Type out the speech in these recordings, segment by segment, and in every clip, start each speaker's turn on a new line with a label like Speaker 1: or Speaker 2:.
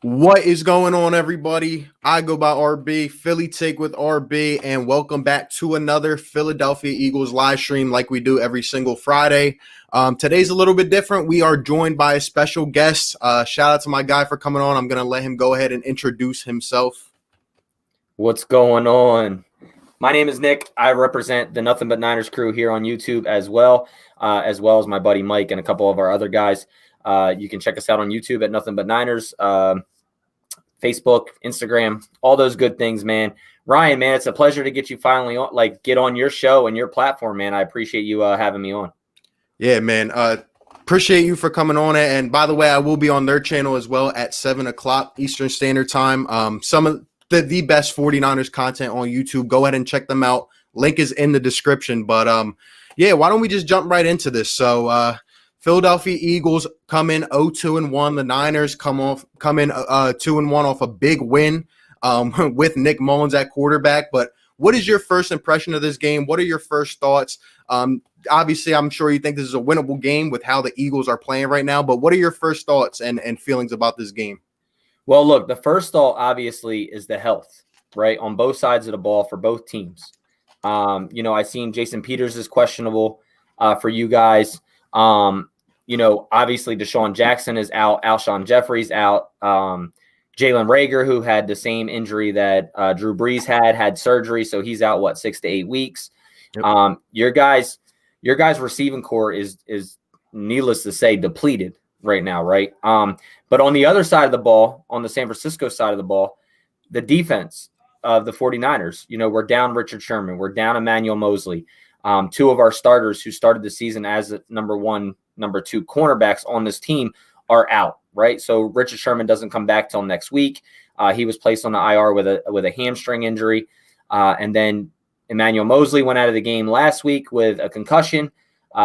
Speaker 1: What is going on, everybody? I go by RB, Philly Take with RB, and welcome back to another Philadelphia Eagles live stream like we do every single Friday. Today's a little bit different. We are joined by a special guest. Shout out to my guy for coming on. I'm going to let him go ahead and introduce himself.
Speaker 2: What's going on? My name is Nick. I represent the Nothing But Niners crew here on YouTube as well as my buddy Mike and a couple of our other guys. You can check us out on YouTube at Nothing But Niners, Facebook, Instagram, all those good things, man. Ryan, man, it's a pleasure to get you finally on, get on your show and your platform, man. I appreciate you having me on.
Speaker 1: Yeah, man. Appreciate you for coming on. And by the way, I will be on their channel as well at 7 o'clock Eastern Standard Time. Some of the best 49ers content on YouTube. Go ahead and check them out. Link is in the description. But yeah, why don't we just jump right into this? So Philadelphia Eagles come in 0-2-1. The Niners come in 2-1 off a big win with Nick Mullins at quarterback. But what is your first impression of this game? What are your first thoughts? Obviously, I'm sure you think this is a winnable game with how the Eagles are playing right now. But what are your first thoughts and feelings about this game?
Speaker 2: Well, look, the first thought obviously is the health, right, on both sides of the ball for both teams. I seen Jason Peters is questionable for you guys. Obviously Deshaun Jackson is out. Alshon Jeffrey's out. Jalen Reagor, who had the same injury that Drew Brees had surgery, so he's out 6 to 8 weeks. Yep. Your guys' receiving core is needless to say depleted right now, right? But on the other side of the ball, on the San Francisco side of the ball, the defense of the 49ers, we're down Richard Sherman, we're down Emmanuel Mosley. Two of our starters who started the season as number one, number two cornerbacks on this team are out, right? So Richard Sherman doesn't come back till next week. He was placed on the IR with a hamstring injury. And then Emmanuel Mosley went out of the game last week with a concussion.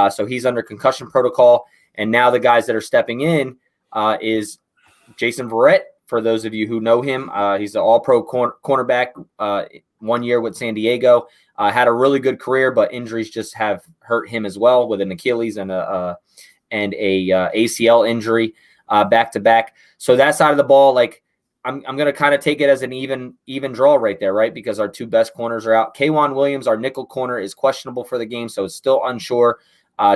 Speaker 2: So he's under concussion protocol. And now the guys that are stepping in is Jason Verrett. For those of you who know him, he's an all-pro cornerback 1 year with San Diego. Had a really good career, but injuries just have hurt him as well with an Achilles and a ACL injury back to back. So that side of the ball, I'm going to kind of take it as an even draw right there, right? Because our two best corners are out. K'Wan Williams, our nickel corner, is questionable for the game, so it's still unsure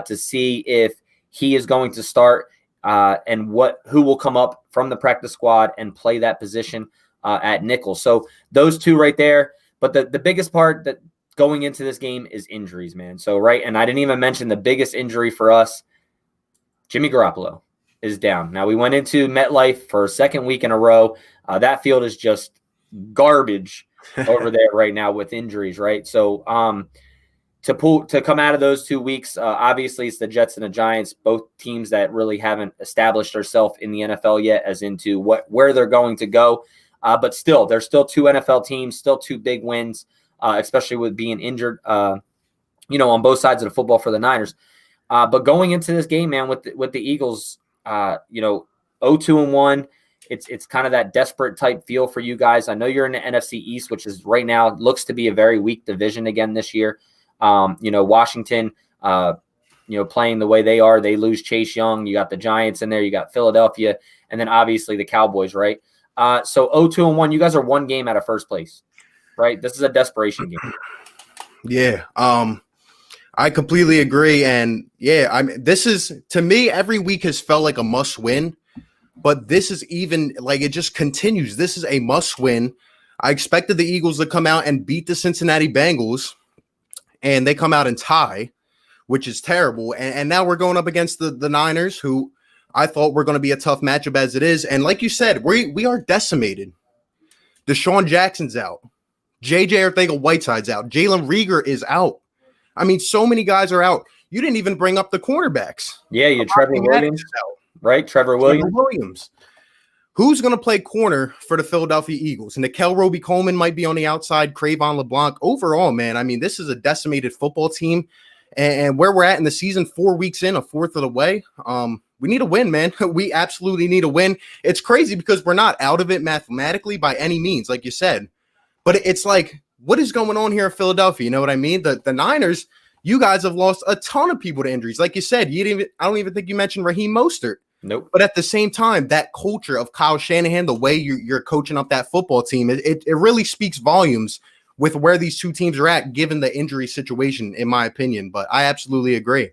Speaker 2: to see if he is going to start and who will come up from the practice squad and play that position at nickel. So those two right there. But the biggest part that going into this game is injuries, man. So, right, and I didn't even mention the biggest injury for us. Jimmy Garoppolo is down. Now, we went into MetLife for a second week in a row. That field is just garbage over there right now with injuries, right? So, to come out of those 2 weeks, obviously it's the Jets and the Giants, both teams that really haven't established themselves in the NFL yet as into where they're going to go. But still, there's still two NFL teams, still two big wins, especially with being injured, on both sides of the football for the Niners. But going into this game, man, with the Eagles, 0-2-1, it's kind of that desperate type feel for you guys. I know you're in the NFC East, which is right now looks to be a very weak division again this year. Washington, playing the way they are, they lose Chase Young. You got the Giants in there, you got Philadelphia, and then obviously the Cowboys, right? So 0-2-1, you guys are one game out of first place, right? This is a desperation game.
Speaker 1: Yeah. I completely agree. And yeah, this is, to me, every week has felt like a must win, but this is even it just continues. This is a must win. I expected the Eagles to come out and beat the Cincinnati Bengals, and they come out and tie, which is terrible. And now we're going up against the Niners, who I thought were going to be a tough matchup as it is. And like you said, we are decimated. Deshaun Jackson's out. J.J. Arcega-Whiteside's out. Jalen Reagor is out. I mean, so many guys are out. You didn't even bring up the cornerbacks.
Speaker 2: Yeah, Trevor Williams, right? Trevor Williams.
Speaker 1: Who's going to play corner for the Philadelphia Eagles? Nickel Roby-Coleman might be on the outside. Cravon LeBlanc. Overall, man, I mean, this is a decimated football team. And where we're at in the season, 4 weeks in, a fourth of the way, we need a win, man. We absolutely need a win. It's crazy because we're not out of it mathematically by any means, like you said. But it's like, what is going on here in Philadelphia? You know what I mean? The Niners, you guys have lost a ton of people to injuries. Like you said, I don't even think you mentioned Raheem Mostert.
Speaker 2: Nope.
Speaker 1: But at the same time, that culture of Kyle Shanahan, the way you're coaching up that football team, it really speaks volumes with where these two teams are at, given the injury situation, in my opinion. But I absolutely agree.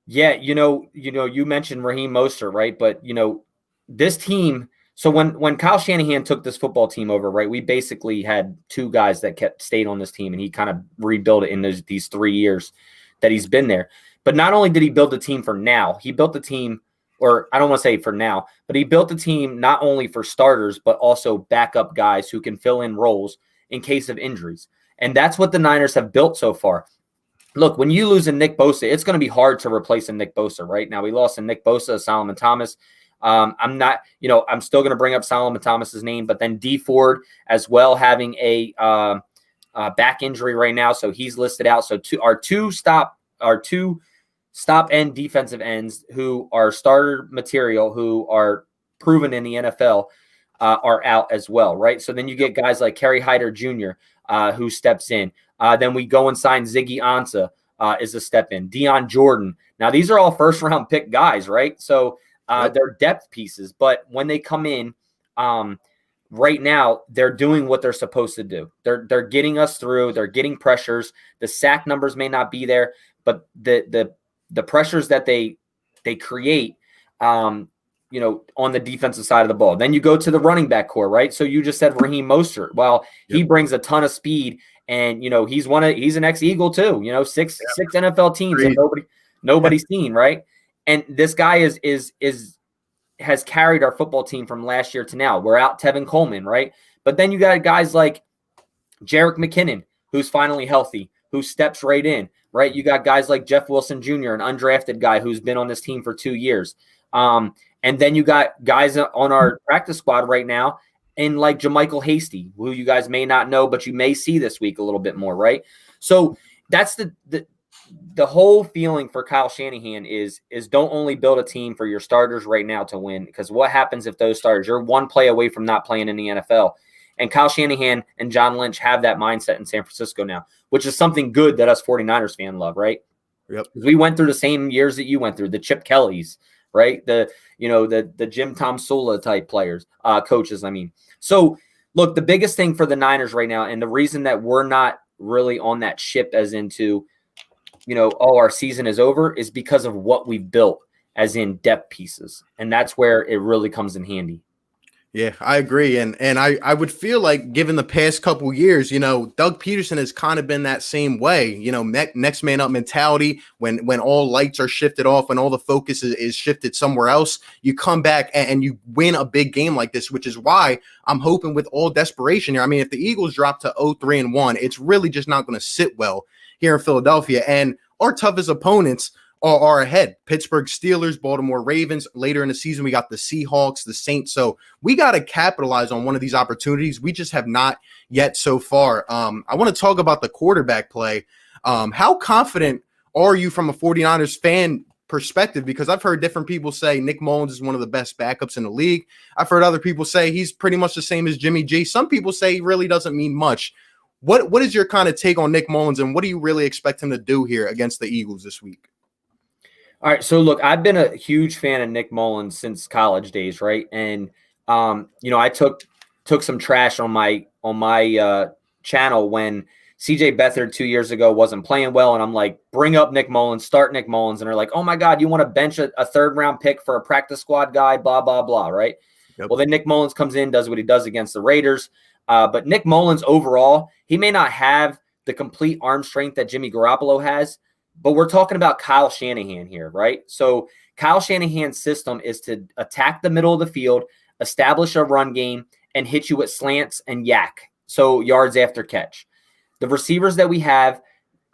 Speaker 2: Yeah, you mentioned Raheem Mostert, right? But this team. So when Kyle Shanahan took this football team over, right, we basically had two guys that stayed on this team, and he kind of rebuilt it in these 3 years that he's been there. But not only did he build the team for now, he built the team, or I don't want to say for now, but he built the team not only for starters, but also backup guys who can fill in roles in case of injuries. And that's what the Niners have built so far. Look, when you lose a Nick Bosa, it's going to be hard to replace a Nick Bosa, right? Now, we lost a Nick Bosa, Solomon Thomas. I'm not, I'm still going to bring up Solomon Thomas's name, but then D Ford as well, having a back injury right now. So he's listed out. So our two stop end defensive ends who are starter material, who are proven in the NFL, are out as well, right? So then you get guys like Kerry Hyder Jr., who steps in. Then we go and sign Ziggy Ansah, is a step in. Deion Jordan. Now, these are all first-round pick guys, right? So they're depth pieces. But when they come in, right now, they're doing what they're supposed to do. They're getting us through. They're getting pressures. The sack numbers may not be there, but the pressures that they create, on the defensive side of the ball. Then you go to the running back core, right? So you just said Raheem Mostert. Well, he brings a ton of speed, and he's an ex-Eagle too. Six NFL teams and nobody's seen, right? And this guy has carried our football team from last year to now. We're out Tevin Coleman, right? But then you got guys like Jerick McKinnon, who's finally healthy, who steps right in, right? You got guys like Jeff Wilson Jr., an undrafted guy who's been on this team for 2 years. And then you got guys on our practice squad right now, and like JaMychal Hasty, who you guys may not know, but you may see this week a little bit more, right? So that's the whole feeling for Kyle Shanahan is don't only build a team for your starters right now to win, because what happens if those starters, you're one play away from not playing in the NFL. And Kyle Shanahan and John Lynch have that mindset in San Francisco now, which is something good that us 49ers fan love, right?
Speaker 1: Yep.
Speaker 2: We went through the same years that you went through, the Chip Kellys, right? The Jim Tom Sula type players, coaches, I mean. So, look, the biggest thing for the Niners right now, and the reason that we're not really on that ship as into, our season is over, is because of what we've built as in depth pieces. And that's where it really comes in handy.
Speaker 1: Yeah, I agree. And I would feel like, given the past couple years, Doug Peterson has kind of been that same way, next man up mentality. When all lights are shifted off, when all the focus is shifted somewhere else, you come back and you win a big game like this, which is why I'm hoping with all desperation here. I mean, if the Eagles drop to 0-3-1, it's really just not going to sit well here in Philadelphia. And our toughest opponents are ahead. Pittsburgh Steelers, Baltimore Ravens. Later in the season, we got the Seahawks, the Saints. So we got to capitalize on one of these opportunities. We just have not yet so far. I want to talk about the quarterback play. How confident are you from a 49ers fan perspective? Because I've heard different people say Nick Mullins is one of the best backups in the league. I've heard other people say he's pretty much the same as Jimmy G. Some people say he really doesn't mean much. What is your kind of take on Nick Mullins, and what do you really expect him to do here against the Eagles this week?
Speaker 2: All right, so look, I've been a huge fan of Nick Mullins since college days, right? And I took some trash on my channel when CJ Beathard 2 years ago wasn't playing well, and I'm like, bring up Nick Mullins, start Nick Mullins, and they're like, oh my God, you want to bench a third-round pick for a practice squad guy, blah blah blah, right? Yep. Well, then Nick Mullins comes in, does what he does against the Raiders, but Nick Mullins overall, he may not have the complete arm strength that Jimmy Garoppolo has. But we're talking about Kyle Shanahan here, right? So Kyle Shanahan's system is to attack the middle of the field, establish a run game, and hit you with slants and yak, so yards after catch. The receivers that we have,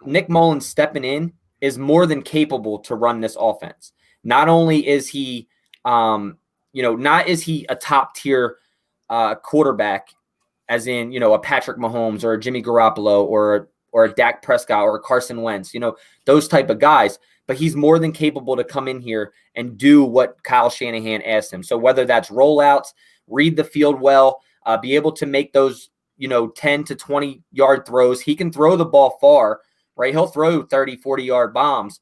Speaker 2: Nick Mullins stepping in, is more than capable to run this offense. Not only is he, not is he a top-tier quarterback, as in, a Patrick Mahomes or a Jimmy Garoppolo or a Dak Prescott or a Carson Wentz, those type of guys. But he's more than capable to come in here and do what Kyle Shanahan asked him. So whether that's rollouts, read the field well, be able to make those, 10 to 20-yard throws. He can throw the ball far, right? He'll throw 30, 40-yard bombs.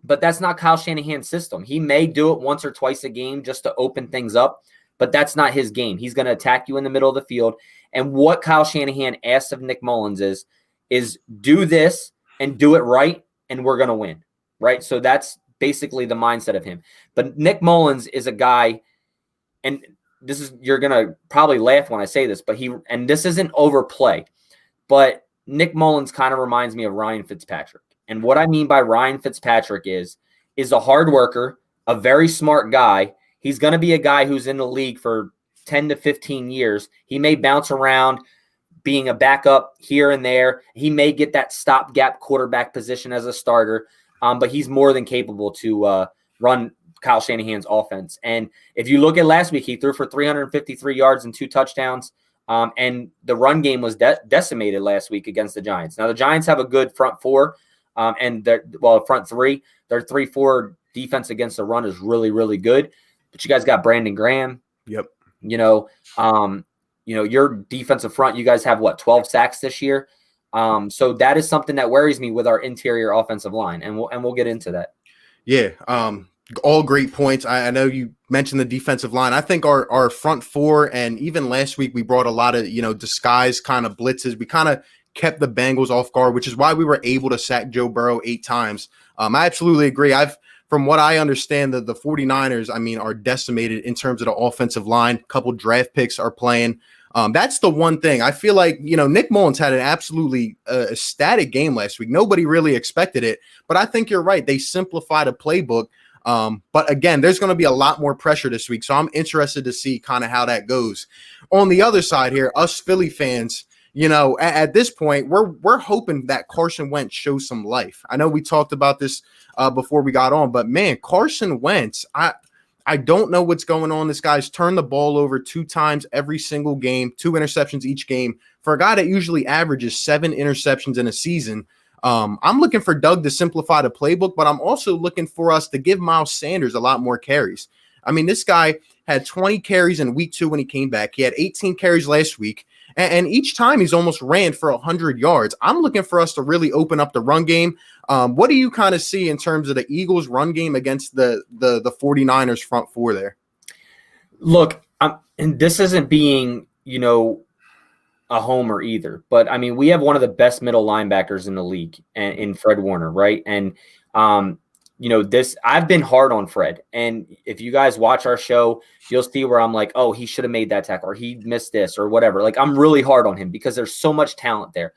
Speaker 2: but that's not Kyle Shanahan's system. He may do it once or twice a game just to open things up, but that's not his game. He's going to attack you in the middle of the field. And what Kyle Shanahan asks of Nick Mullins is do this and do it right, and we're going to win, right? So that's basically the mindset of him. But Nick Mullins is a guy, and this is, you're going to probably laugh when I say this, but and this isn't overplay, but Nick Mullins kind of reminds me of Ryan Fitzpatrick. And what I mean by Ryan Fitzpatrick is a hard worker, a very smart guy. He's going to be a guy who's in the league for 10 to 15 years. He may bounce around being a backup here and there. He may get that stopgap quarterback position as a starter, but he's more than capable to run Kyle Shanahan's offense. And if you look at last week, he threw for 353 yards and 2 touchdowns. And the run game was decimated last week against the Giants. Now, the Giants have a good front four, and front three. Their 3-4 defense against the run is really, really good. But you guys got Brandon Graham.
Speaker 1: Yep.
Speaker 2: Your defensive front, you guys have 12 sacks this year. So that is something that worries me with our interior offensive line, and we'll get into that.
Speaker 1: Yeah. All great points. I know you mentioned the defensive line. I think our front four, and even last week we brought a lot of, disguise kind of blitzes. We kind of kept the Bengals off guard, which is why we were able to sack Joe Burrow 8 times. I absolutely agree. From what I understand, the 49ers, are decimated in terms of the offensive line. A couple draft picks are playing. That's the one thing. I feel like, Nick Mullins had an absolutely ecstatic game last week. Nobody really expected it, but I think you're right. They simplified a playbook. But again, there's going to be a lot more pressure this week. So I'm interested to see kind of how that goes. On the other side here, us Philly fans, at this point, we're hoping that Carson Wentz shows some life. I know we talked about this before we got on, but man, Carson Wentz, I don't know what's going on. This guy's turned the ball over 2 times every single game, 2 interceptions each game. For a guy that usually averages 7 interceptions in a season, I'm looking for Doug to simplify the playbook, but I'm also looking for us to give Miles Sanders a lot more carries. This guy had 20 carries in week 2 when he came back. He had 18 carries last week. And each time he's almost ran for 100 yards. I'm looking for us to really open up the run game. What do you kind of see in terms of the Eagles' run game against the 49ers front four there?
Speaker 2: Look, and this isn't being, a homer either. But, we have one of the best middle linebackers in the league in Fred Warner, right? And, I've been hard on Fred. And if you guys watch our show, you'll see where I'm like, oh, he should have made that tackle, or he missed this, or whatever. Like, I'm really hard on him because there's so much talent there.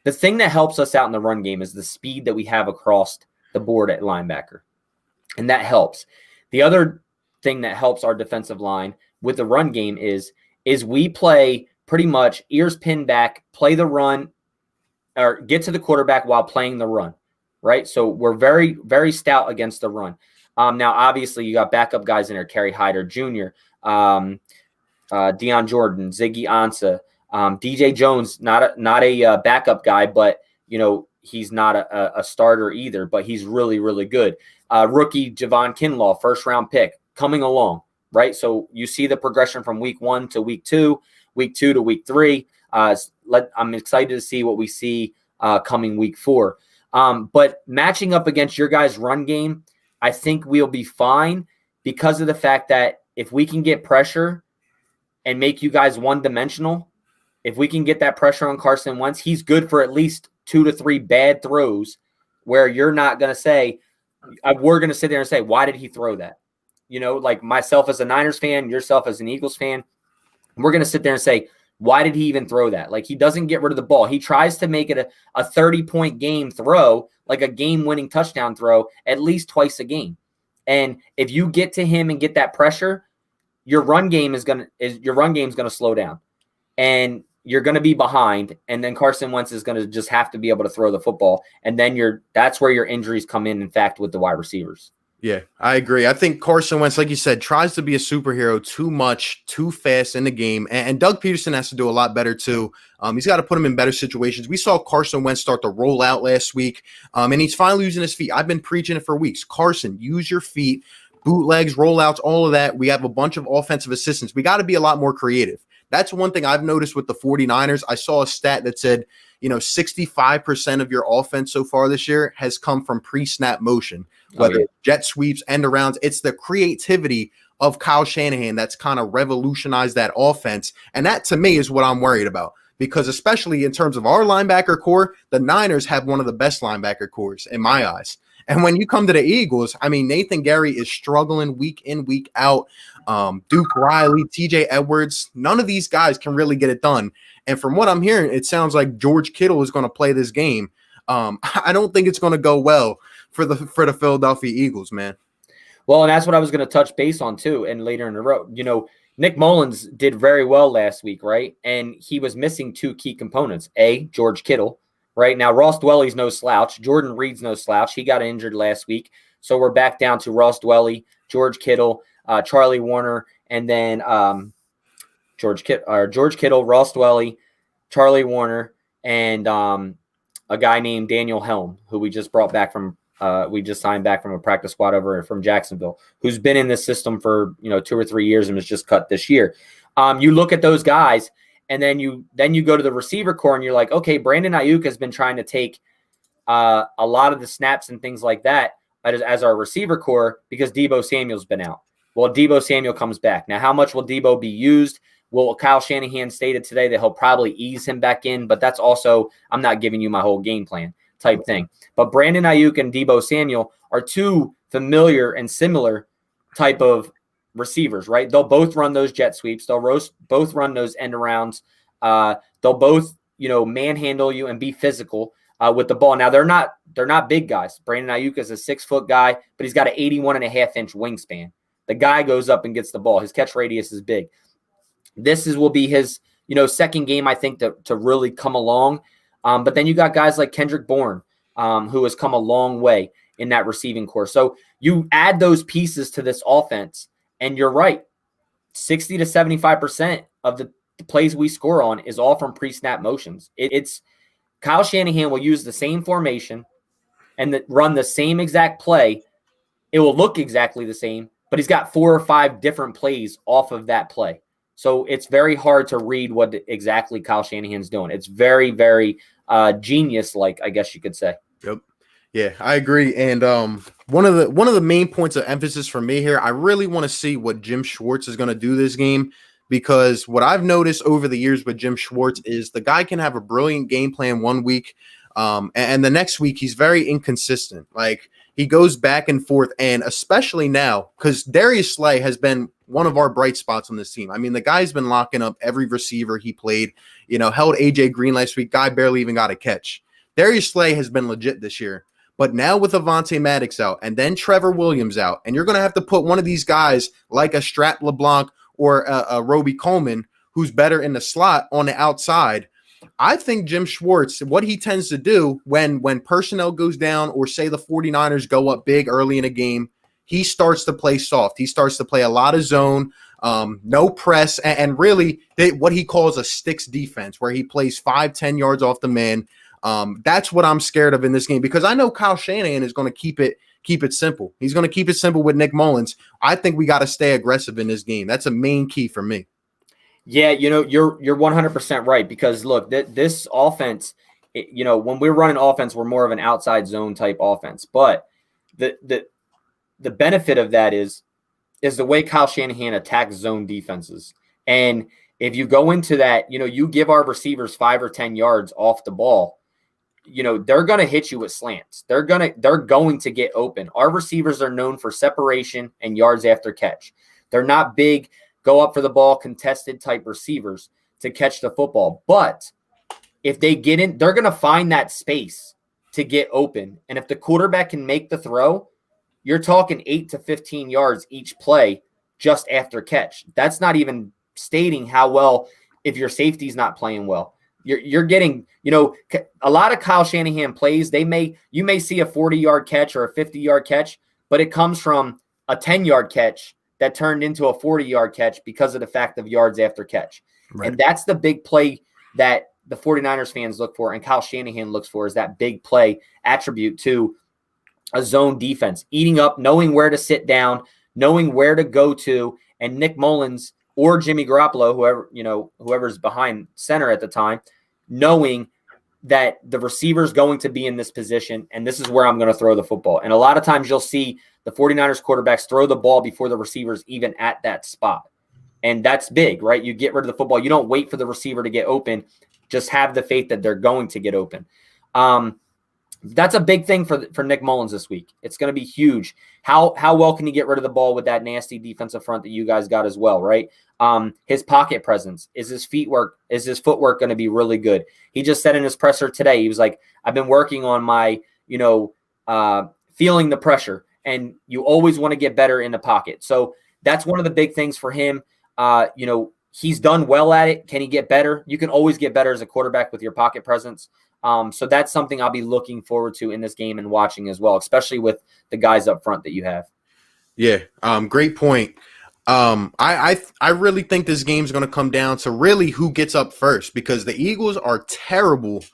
Speaker 2: The thing that helps us out in the run game is the speed that we have across the board at linebacker. And that helps. The other thing that helps our defensive line with the run game is we play pretty much ears pinned back, play the run, or get to the quarterback while playing the run. Right. So we're very, very stout against the run. Now, obviously, you got backup guys in there, Kerry Hyder Jr., Deion Jordan, Ziggy Ansah, DJ Jones, not a backup guy, but, he's not a starter either, but he's really, really good. Rookie Javon Kinlaw, first-round pick, coming along. Right. So you see the progression from week 1 to week 2, week 2 to week 3. I'm excited to see what we see coming week 4. But matching up against your guys' run game, I think we'll be fine because of the fact that if we can get pressure and make you guys one-dimensional, if we can get that pressure on Carson Wentz, he's good for at least 2 to 3 bad throws where you're not going to say, we're going to sit there and say, why did he throw that? Like myself as a Niners fan, yourself as an Eagles fan, we're going to sit there and say, why did he even throw that? Like, he doesn't get rid of the ball. He tries to make it a 30-point game throw, like a game-winning touchdown throw, at least twice a game. And if you get to him and get that pressure, your run game is gonna slow down, and you're gonna be behind. And then Carson Wentz is gonna just have to be able to throw the football, and then that's where your injuries come in fact, with the wide receivers.
Speaker 1: Yeah, I agree. I think Carson Wentz, like you said, tries to be a superhero too much, too fast in the game. And Doug Peterson has to do a lot better too. He's got to put him in better situations. We saw Carson Wentz start to roll out last week, and he's finally using his feet. I've been preaching it for weeks. Carson, use your feet, bootlegs, rollouts, all of that. We have a bunch of offensive assistants. We got to be a lot more creative. That's one thing I've noticed with the 49ers. I saw a stat that said, 65% of your offense so far this year has come from pre-snap motion, whether jet sweeps, end arounds. It's the creativity of Kyle Shanahan that's kind of revolutionized that offense. And that, to me, is what I'm worried about. Because especially in terms of our linebacker core, the Niners have one of the best linebacker cores in my eyes. And when you come to the Eagles, I mean, Nathan Gary is struggling week in, week out. Duke Riley, TJ Edwards, none of these guys can really get it done. And from what I'm hearing, it sounds like George Kittle is going to play this game. I don't think it's going to go well for the Philadelphia Eagles, man.
Speaker 2: Well, and that's what I was going to touch base on too. And later in the road, Nick Mullins did very well last week, right? And he was missing two key components. George Kittle, right? Now, Ross Dwelly's no slouch. Jordan Reed's no slouch. He got injured last week. So we're back down to Ross Dwelly, George Kittle, Charlie Warner, and then George Kittle, Ross Dwelly, Charlie Warner, and a guy named Daniel Helm, who we just brought back from we just signed back from a practice squad over from Jacksonville, who's been in this system for 2 or 3 years and was just cut this year. You look at those guys, and then you go to the receiver core, and you're like, okay, Brandon Ayuk has been trying to take a lot of the snaps and things like that as our receiver core because Deebo Samuel's been out. Well, Deebo Samuel comes back. Now, how much will Deebo be used? Well, Kyle Shanahan stated today that he'll probably ease him back in, but that's also, I'm not giving you my whole game plan type thing. But Brandon Ayuk and Deebo Samuel are two familiar and similar type of receivers, right? They'll both run those jet sweeps. They'll both run those end arounds. They'll both, manhandle you and be physical with the ball. Now, they're not big guys. Brandon Ayuk is a 6-foot guy, but he's got an 81.5-inch wingspan. The guy goes up and gets the ball. His catch radius is big. Will be his, second game, I think, to really come along. But then you got guys like Kendrick Bourne, who has come a long way in that receiving core. So you add those pieces to this offense, and you're right. 60 to 75% of the plays we score on is all from pre-snap motions. It's Kyle Shanahan will use the same formation and run the same exact play. It will look exactly the same, but he's got 4 or 5 different plays off of that play. So it's very hard to read what exactly Kyle Shanahan's doing. It's very, very genius-like, I guess you could say.
Speaker 1: Yep. Yeah, I agree. And one of the main points of emphasis for me here, I really want to see what Jim Schwartz is going to do this game, because what I've noticed over the years with Jim Schwartz is the guy can have a brilliant game plan one week, and the next week he's very inconsistent. Like, he goes back and forth, and especially now, because Darius Slay has been one of our bright spots on this team. I mean, the guy's been locking up every receiver he played, held AJ Green last week. Guy barely even got a catch. Darius Slay has been legit this year. But now with Avonte Maddox out and then Trevor Williams out, and you're going to have to put one of these guys like a Strat LeBlanc or a Roby Coleman, who's better in the slot, on the outside. I think Jim Schwartz, what he tends to do when personnel goes down, or say the 49ers go up big early in a game, he starts to play soft. He starts to play a lot of zone, no press, and really what he calls a sticks defense, where he plays 5-10 yards off the man. That's what I'm scared of in this game, because I know Kyle Shanahan is going to keep it simple. He's going to keep it simple with Nick Mullins. I think we got to stay aggressive in this game. That's a main key for me.
Speaker 2: Yeah, you're 100% right, because look, this offense, when we're running offense, we're more of an outside zone type offense. But the benefit of that is the way Kyle Shanahan attacks zone defenses. And if you go into that, you give our receivers 5 or 10 yards off the ball, they're going to hit you with slants. They're going to get open. Our receivers are known for separation and yards after catch. They're not big, go up for the ball, contested type receivers to catch the football. But if they get in, they're going to find that space to get open. And if the quarterback can make the throw, you're talking 8 to 15 yards each play just after catch. That's not even stating how well, if your safety's not playing well. You're getting, a lot of Kyle Shanahan plays, you may see a 40-yard catch or a 50-yard catch, but it comes from a 10-yard catch that turned into a 40-yard catch because of the fact of yards after catch. Right. And that's the big play that the 49ers fans look for and Kyle Shanahan looks for, is that big play attribute to a zone defense, eating up, knowing where to sit down, knowing where to go to. And Nick Mullins, or Jimmy Garoppolo, whoever's behind center at the time, knowing that the receiver is going to be in this position and this is where I'm going to throw the football. And a lot of times you'll see the 49ers quarterbacks throw the ball before the receiver's even at that spot. And that's big, right? You get rid of the football. You don't wait for the receiver to get open. Just have the faith that they're going to get open. That's a big thing for Nick Mullins this week. It's going to be huge. How well can he get rid of the ball with that nasty defensive front that you guys got as well, right? His pocket presence, is his footwork going to be really good? He just said in his presser today, he was like, I've been working on my, feeling the pressure, and you always want to get better in the pocket. So that's one of the big things for him. He's done well at it. Can he get better? You can always get better as a quarterback with your pocket presence. So that's something I'll be looking forward to in this game and watching as well, especially with the guys up front that you have.
Speaker 1: Yeah, great point. I really think this game's going to come down to really who gets up first, because the Eagles are terrible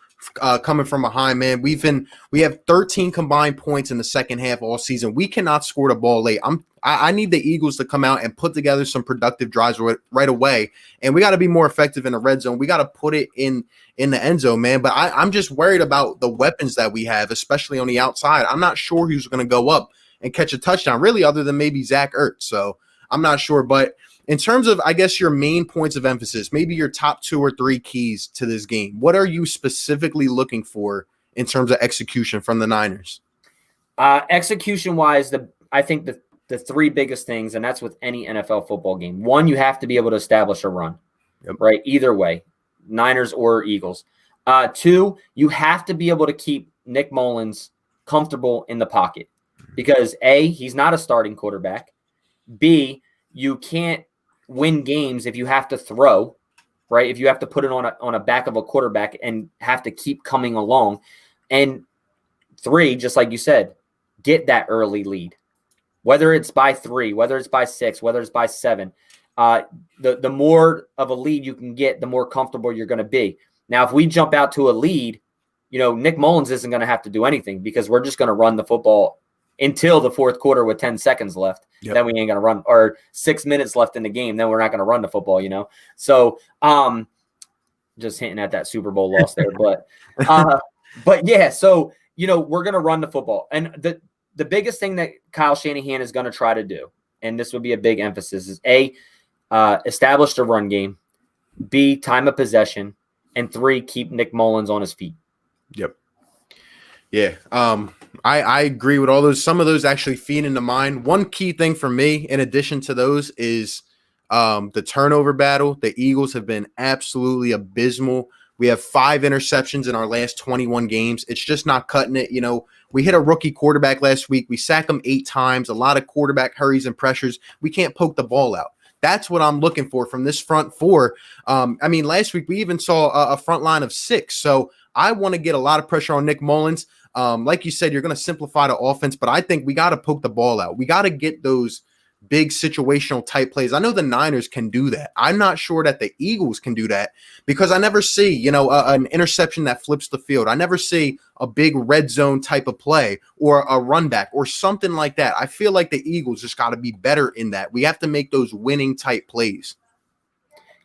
Speaker 1: coming from behind, man. We have 13 combined points in the second half all season. We cannot score the ball late. I need the Eagles to come out and put together some productive drives right away, and we got to be more effective in the red zone. We got to put it in the end zone, man. But I'm just worried about the weapons that we have, especially on the outside. I'm not sure who's going to go up and catch a touchdown, really, other than maybe Zach Ertz. So I'm not sure. But in terms of, I guess, your main points of emphasis, maybe your top 2 or 3 keys to this game, what are you specifically looking for in terms of execution from the Niners?
Speaker 2: Execution-wise, I think the 3 biggest things, and that's with any NFL football game. 1, you have to be able to establish a run, right? Either way, Niners or Eagles. 2, you have to be able to keep Nick Mullins comfortable in the pocket, because A, he's not a starting quarterback. B, you can't win games if you have to throw, right? If you have to put it on a back of a quarterback and have to keep coming along. And 3, just like you said, get that early lead, whether it's by 3, whether it's by 6, whether it's by 7. The more of a lead you can get, the more comfortable you're going to be. Now, if we jump out to a lead, Nick Mullins isn't going to have to do anything, because we're just going to run the football until the fourth quarter with 10 seconds left. Yep. Then we ain't going to run, or 6 minutes left in the game. Then we're not going to run the football, So just hinting at that Super Bowl loss there. But yeah, so, we're going to run the football. And the biggest thing that Kyle Shanahan is going to try to do, and this would be a big emphasis, is A, establish the run game, B, time of possession, and 3, keep Nick Mullins on his feet.
Speaker 1: Yep. Yeah. I agree with all those. Some of those actually feed into mine. One key thing for me, in addition to those, is the turnover battle. The Eagles have been absolutely abysmal. We have 5 interceptions in our last 21 games. It's just not cutting it. We hit a rookie quarterback last week. We sacked him 8 times, a lot of quarterback hurries and pressures. We can't poke the ball out. That's what I'm looking for from this front 4. Last week we even saw a front line of 6. So I want to get a lot of pressure on Nick Mullins. Like you said, you're going to simplify the offense, but I think we got to poke the ball out. We got to get those big situational type plays. I know the Niners can do that. I'm not sure that the Eagles can do that, because I never see, an interception that flips the field. I never see a big red zone type of play or a run back or something like that. I feel like the Eagles just got to be better in that. We have to make those winning type plays.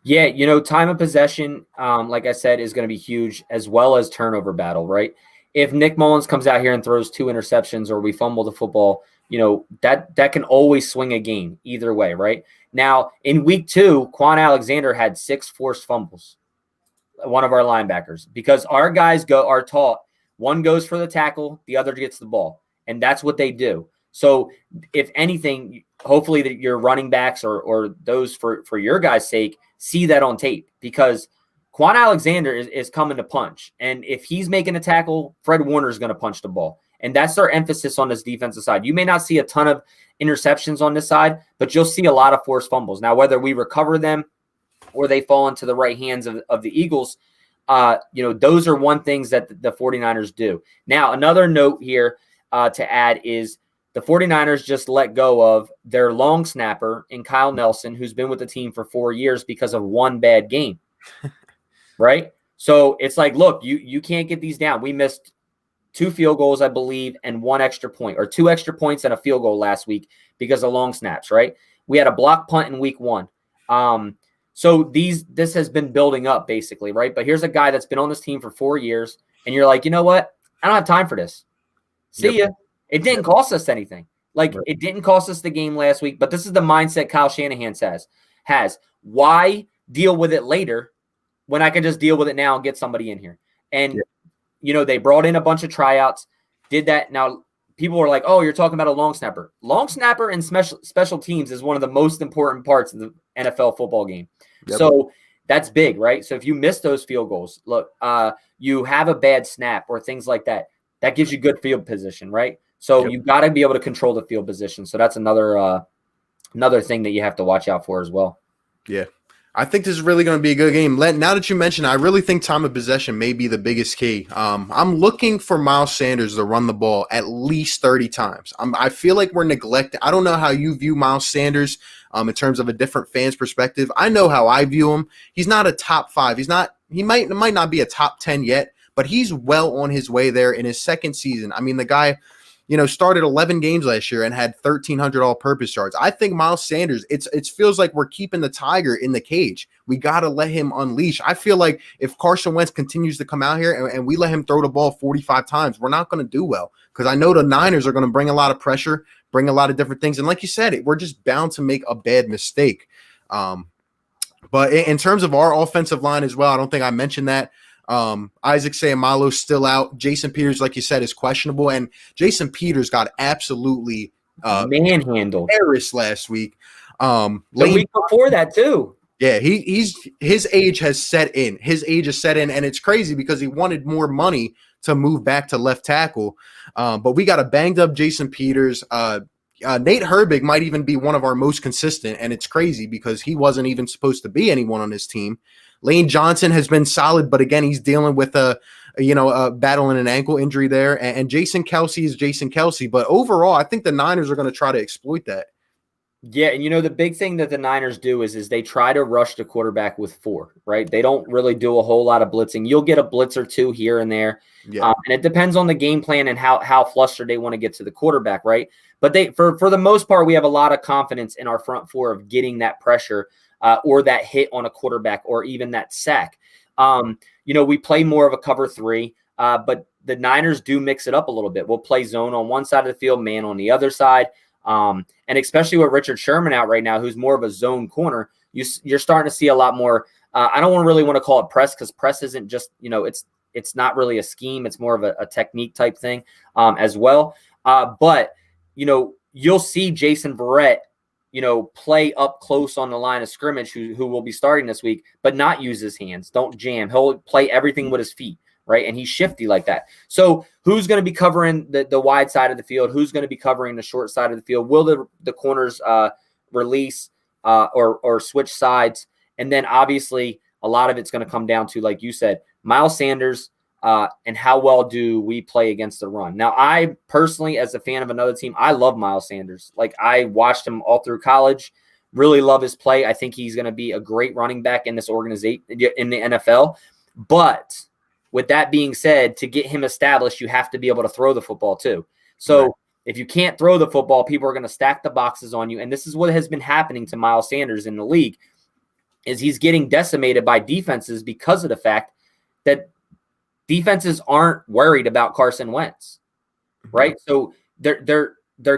Speaker 2: Yeah, time of possession, like I said, is going to be huge, as well as turnover battle, right? If Nick Mullins comes out here and throws 2 interceptions, or we fumble the football, that can always swing a game either way, right? Now, in week 2, Quan Alexander had 6 forced fumbles, one of our linebackers, because our guys are taught, one goes for the tackle, the other gets the ball, and that's what they do. So if anything, hopefully that your running backs or those for your guys' sake see that on tape, because Quan Alexander is coming to punch. And if he's making a tackle, Fred Warner is going to punch the ball. And that's our emphasis on this defensive side. You may not see a ton of interceptions on this side, but you'll see a lot of forced fumbles. Now, whether we recover them or they fall into the right hands of the Eagles, those are one things that the 49ers do. Now, another note here to add is the 49ers just let go of their long snapper in Kyle Nelson, who's been with the team for 4 years because of one bad game, right? So it's like, look, you can't get these down. We missed 2 field goals, I believe, and 1 extra point, or 2 extra points and a field goal last week because of long snaps, right? We had a block punt in week 1. So this has been building up basically, right? But here's a guy that's been on this team for 4 years, and you're like, you know what? I don't have time for this. See ya. It didn't cost us anything. Like, it didn't cost us the game last week, but this is the mindset Kyle Shanahan has. Why deal with it later when I can just deal with it now and get somebody in here? And, they brought in a bunch of tryouts, did that. Now, people were like, oh, you're talking about a long snapper. Long snapper and special teams is one of the most important parts of the NFL football game. So that's big, right? So if you miss those field goals, look, you have a bad snap or things like that, that gives you good field position, right? So you've got to be able to control the field position. So that's another thing that you have to watch out for as well.
Speaker 1: Yeah. I think this is really going to be a good game. Now that you mentioned, I really think time of possession may be the biggest key. I'm looking for Miles Sanders to run the ball at least 30 times. I feel like we're neglecting. I don't know how you view Miles Sanders in terms of a different fan's perspective. I know how I view him. He's not a top 5. He might not be a top 10 yet, but he's well on his way there in his second season. I mean, the guy, started 11 games last year and had 1,300 all-purpose yards. I think Miles Sanders, it feels like we're keeping the tiger in the cage. We got to let him unleash. I feel like if Carson Wentz continues to come out here and we let him throw the ball 45 times, we're not going to do well, because I know the Niners are going to bring a lot of pressure, bring a lot of different things. And like you said, we're just bound to make a bad mistake. But in terms of our offensive line as well, I don't think I mentioned that. Isaac Seumalo's still out. Jason Peters, like you said, is questionable, and Jason Peters got absolutely
Speaker 2: manhandled
Speaker 1: last week.
Speaker 2: The week before that too.
Speaker 1: Yeah, his age has set in. And it's crazy because he wanted more money to move back to left tackle. But we got a banged up Jason Peters. Nate Herbig might even be one of our most consistent, and it's crazy because he wasn't even supposed to be anyone on his team. Lane Johnson has been solid, but again, he's dealing with battling an ankle injury there. And Jason Kelce is Jason Kelce. But overall, I think the Niners are going to try to exploit that.
Speaker 2: Yeah, and the big thing that the Niners do is they try to rush the quarterback with 4, right? They don't really do a whole lot of blitzing. You'll get a blitz or 2 here and there. Yeah. And it depends on the game plan and how flustered they want to get to the quarterback, right? But for the most part, we have a lot of confidence in our front 4 of getting that pressure or that hit on a quarterback or even that sack. We play more of a cover 3, but the Niners do mix it up a little bit. We'll play zone on one side of the field, man on the other side. And especially with Richard Sherman out right now, who's more of a zone corner, you're starting to see a lot more. I don't really want to call it press, because press isn't just, it's not really a scheme. It's more of a technique type thing as well. But, you'll see Jason Verrett, play up close on the line of scrimmage, who will be starting this week, but not use his hands. Don't jam. He'll play everything with his feet, right? And he's shifty like that. So who's going to be covering the wide side of the field? Who's going to be covering the short side of the field? Will the corners release or switch sides? And then obviously a lot of it's going to come down to, like you said, Miles Sanders, and how well do we play against the run. Now, I personally, as a fan of another team, I love Miles Sanders. Like, I watched him all through college, really love his play. I think he's going to be a great running back in this organization, in the NFL. But with that being said, to get him established, you have to be able to throw the football too. So if you can't throw the football, people are going to stack the boxes on you. And this is what has been happening to Miles Sanders in the league, is he's getting decimated by defenses because of the fact that defenses aren't worried about Carson Wentz, right? So they're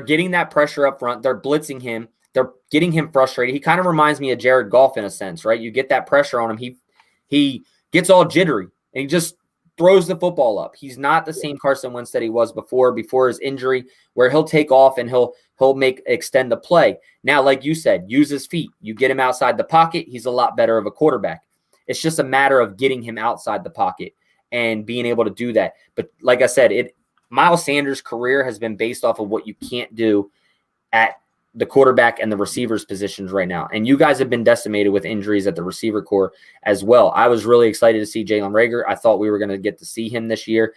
Speaker 2: getting that pressure up front. They're blitzing him. They're getting him frustrated. He kind of reminds me of Jared Goff in a sense, right? You get that pressure on him. He gets all jittery and he just throws the football up. He's not the same Carson Wentz that he was before his injury, where he'll take off and he'll extend the play. Now, like you said, use his feet. You get him outside the pocket, he's a lot better of a quarterback. It's just a matter of getting him outside the pocket and being able to do that. But like I said, Miles Sanders' career has been based off of what you can't do at the quarterback and the receivers positions right now. And you guys have been decimated with injuries at the receiver core as well. I was really excited to see Jalen Reagor. I thought we were going to get to see him this year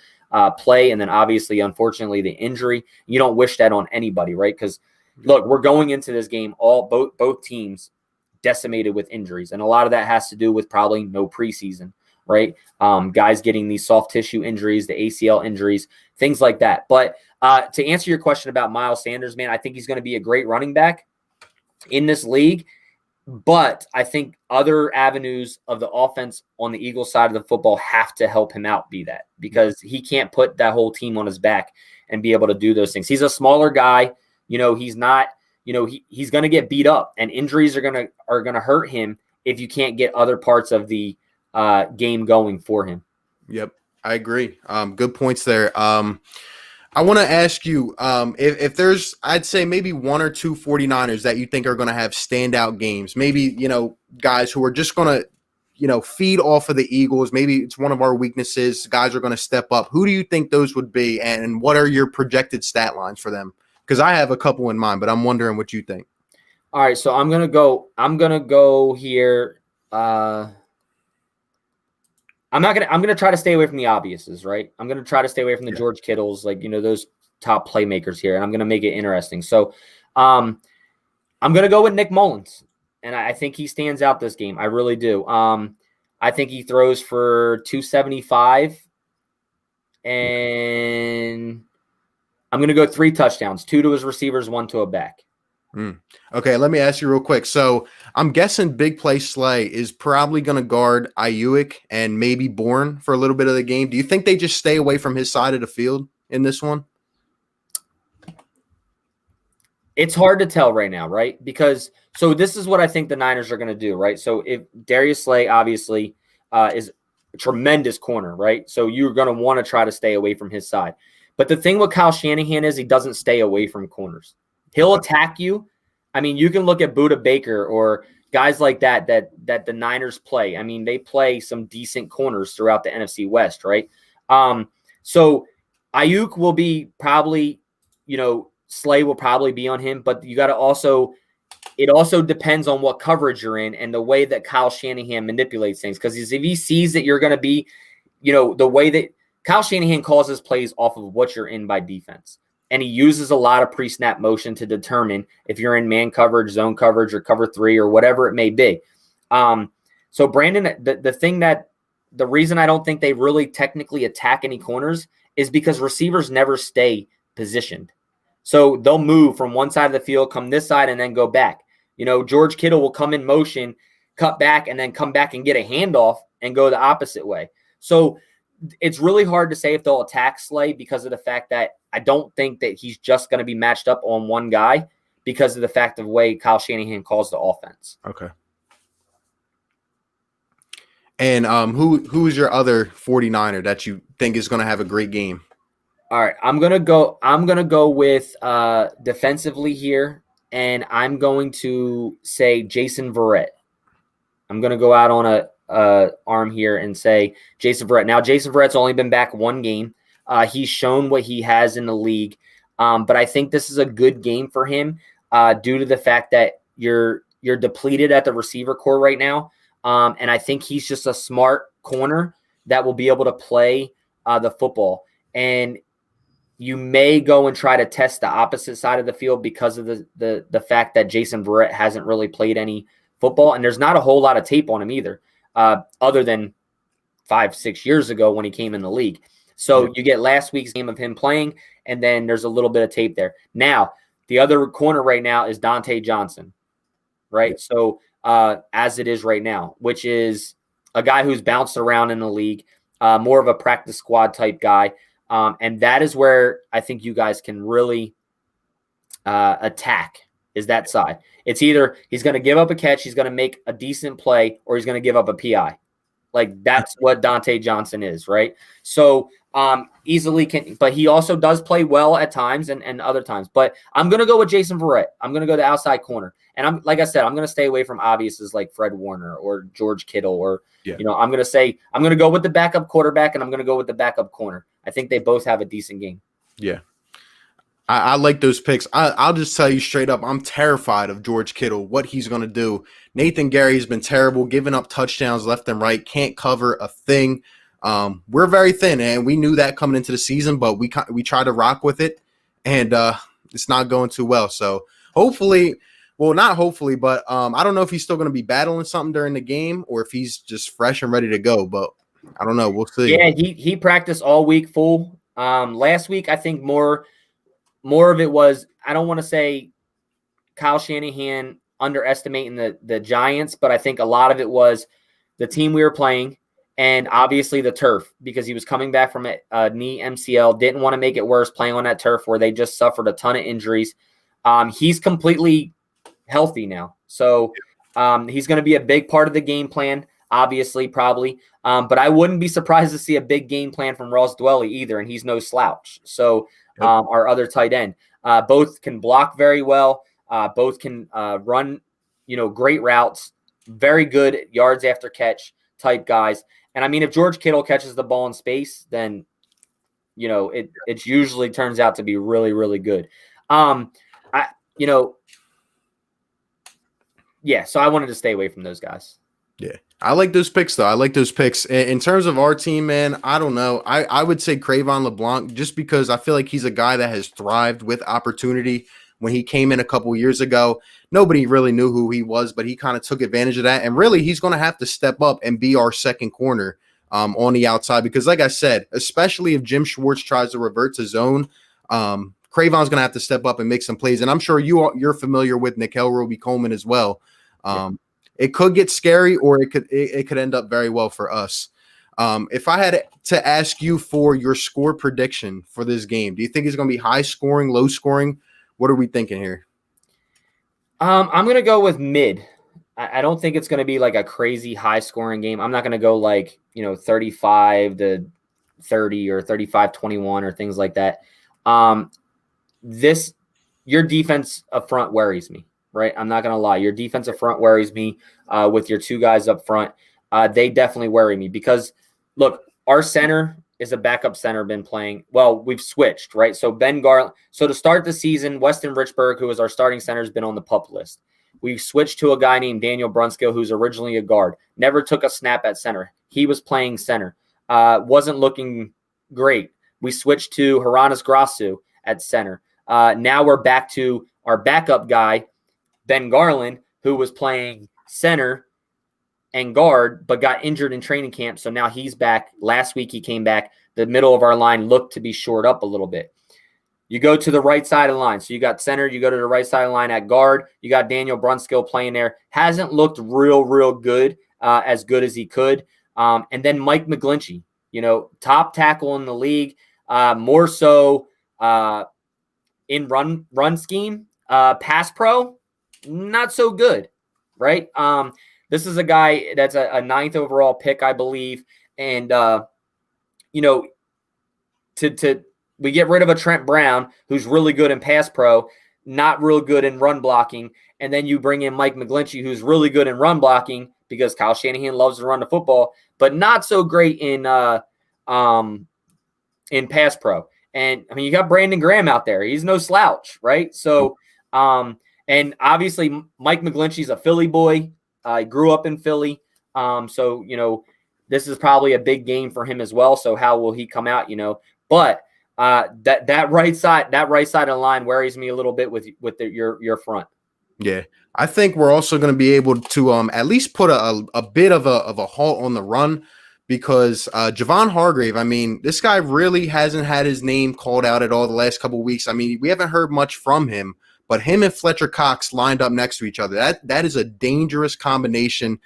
Speaker 2: play. And then obviously, unfortunately, the injury. You don't wish that on anybody, right? Because look, we're going into this game, both teams decimated with injuries. And a lot of that has to do with probably no preseason, right? Guys getting these soft tissue injuries, the ACL injuries, things like that. But to answer your question about Miles Sanders, man, I think he's going to be a great running back in this league. But I think other avenues of the offense on the Eagles side of the football have to help him out be that, because he can't put that whole team on his back and be able to do those things. He's a smaller guy. He's not, he's going to get beat up, and injuries are going to hurt him if you can't get other parts of the game going for him.
Speaker 1: Yep, I agree. Good points there. I want to ask you if there's, I'd say maybe one or two 49ers that you think are going to have standout games. Maybe, guys who are just going to, feed off of the Eagles. Maybe it's one of our weaknesses. Guys are going to step up. Who do you think those would be, and what are your projected stat lines for them? Because I have a couple in mind, but I'm wondering what you think.
Speaker 2: All right, so I'm gonna go here. I'm gonna try to stay away from the obviouses, right? I'm gonna try to stay away from the George Kittles, those top playmakers here, and I'm gonna make it interesting. So, I'm gonna go with Nick Mullins, and I think he stands out this game. I really do. I think he throws for 275, and I'm gonna go 3 touchdowns, 2 to his receivers, 1 to a back.
Speaker 1: Okay, let me ask you real quick. So I'm guessing Big Play Slay is probably going to guard Ayuk and maybe Bourne for a little bit of the game. Do you think they just stay away from his side of the field in this one?
Speaker 2: It's hard to tell right now, right? Because this is what I think the Niners are going to do, right? So if Darius Slay obviously is a tremendous corner, right? So you're going to want to try to stay away from his side. But the thing with Kyle Shanahan is he doesn't stay away from corners. He'll attack you. I mean, you can look at Budda Baker or guys like that the Niners play. I mean, they play some decent corners throughout the NFC West, right? So Ayuk will be probably, Slay will probably be on him, but you got to it also depends on what coverage you're in and the way that Kyle Shanahan manipulates things. Because if he sees that you're going to be, the way that Kyle Shanahan calls his plays off of what you're in by defense. And he uses a lot of pre-snap motion to determine if you're in man coverage, zone coverage, or cover 3, or whatever it may be. So Brandon, the reason I don't think they really technically attack any corners is because receivers never stay positioned. So they'll move from one side of the field, come this side, and then go back. George Kittle will come in motion, cut back, and then come back and get a handoff and go the opposite way. So it's really hard to say if they'll attack Slay because of the fact that I don't think that he's just going to be matched up on one guy because of the fact of the way Kyle Shanahan calls the offense.
Speaker 1: Okay. And who is your other 49er that you think is going to have a great game?
Speaker 2: All right, I'm gonna go with defensively here, and I'm going to say Jason Verrett. I'm gonna go out on a arm here and say Jason Verrett. Now, Jason Verrett's only been back 1 game. He's shown what he has in the league, but I think this is a good game for him due to the fact that you're depleted at the receiver core right now, and I think he's just a smart corner that will be able to play the football. And you may go and try to test the opposite side of the field because of the fact that Jason Verrett hasn't really played any football, and there's not a whole lot of tape on him either, other than 5-6 years ago when he came in the league. So you get last week's game of him playing, and then there's a little bit of tape there. Now, the other corner right now is Dante Johnson, right? So as it is right now, which is a guy who's bounced around in the league, more of a practice squad type guy. And that is where I think you guys can really attack, is that side. It's either he's going to give up a catch, he's going to make a decent play, or he's going to give up a PI. Like, that's what Dante Johnson is, right? So easily can, but he also does play well at times and other times. But I'm going to go with Jason Verrett. I'm going to go to outside corner. And I'm, like I said, I'm going to stay away from obviouses like Fred Warner or George Kittle or, I'm going to go with the backup quarterback, and I'm going to go with the backup corner. I think they both have a decent game.
Speaker 1: Yeah. I like those picks. I'll just tell you straight up, I'm terrified of George Kittle, what he's going to do. Nathan Gary's been terrible, giving up touchdowns left and right, can't cover a thing. We're very thin, and we knew that coming into the season, but we try to rock with it, and it's not going too well. So hopefully, well, not hopefully, but I don't know if he's still going to be battling something during the game or if he's just fresh and ready to go, but I don't know. We'll see.
Speaker 2: Yeah, he practiced all week full. Last week, I think more of it was, I don't want to say Kyle Shanahan underestimating the Giants, but I think a lot of it was the team we were playing and obviously the turf, because he was coming back from a knee MCL, didn't want to make it worse playing on that turf where they just suffered a ton of injuries. He's completely healthy now. So he's going to be a big part of the game plan, obviously, probably. But I wouldn't be surprised to see a big game plan from Ross Dwelly either, and he's no slouch. So our other tight end. Both can block very well. Both can run, great routes, very good yards after catch type guys. And I mean, if George Kittle catches the ball in space, then, it usually turns out to be really, really good. So I wanted to stay away from those guys.
Speaker 1: Yeah. I like those picks, though. I like those picks. In terms of our team, man, I don't know. I would say Crayvon LeBlanc, just because I feel like he's a guy that has thrived with opportunity. When he came in a couple years ago, nobody really knew who he was, but he kind of took advantage of that. And really, he's going to have to step up and be our second corner on the outside, because like I said, especially if Jim Schwartz tries to revert to zone, Crayvon's going to have to step up and make some plays. And I'm sure you're familiar with Nickel Roby-Coleman as well. It could get scary, or it could end up very well for us. If I had to ask you for your score prediction for this game, do you think it's going to be high scoring, low scoring? What are we thinking here?
Speaker 2: I'm going to go with mid. I don't think it's going to be like a crazy high scoring game. I'm not going to go like, 35-30 or 35-21 or things like that. Your defense up front worries me, right? I'm not going to lie. Your defensive front worries me with your two guys up front. They definitely worry me because, look, our center is a backup center been playing. Well, we've switched, right? So Ben Garland. So to start the season, Weston Richburg, who is our starting center, has been on the PUP list. We've switched to a guy named Daniel Brunskill, who's originally a guard. Never took a snap at center. He was playing center. Wasn't looking great. We switched to Haranis Grasu at center. Now we're back to our backup guy, Ben Garland, who was playing center and guard, but got injured in training camp. So now he's back. Last week he came back. The middle of our line looked to be shored up a little bit. You go to the right side of the line. So you got center. You go to the right side of the line at guard. You got Daniel Brunskill playing there. Hasn't looked real good, as good as he could. And then Mike McGlinchey, top tackle in the league, more so in run scheme. Pass pro, not so good, right? This is a guy that's a 9th overall pick, I believe. And, we get rid of a Trent Brown, who's really good in pass pro, not real good in run blocking. And then you bring in Mike McGlinchey, who's really good in run blocking because Kyle Shanahan loves to run the football, but not so great in pass pro. And I mean, you got Brandon Graham out there. He's no slouch, right? So, and obviously Mike McGlinchey's a Philly boy. He grew up in Philly. So, this is probably a big game for him as well. So how will he come out, but that right side of the line worries me a little bit with your front.
Speaker 1: Yeah. I think we're also going to be able to at least put a bit of a halt on the run, because Javon Hargrave, I mean, this guy really hasn't had his name called out at all the last couple of weeks. I mean, we haven't heard much from him, but him and Fletcher Cox lined up next to each other. That is a dangerous combination.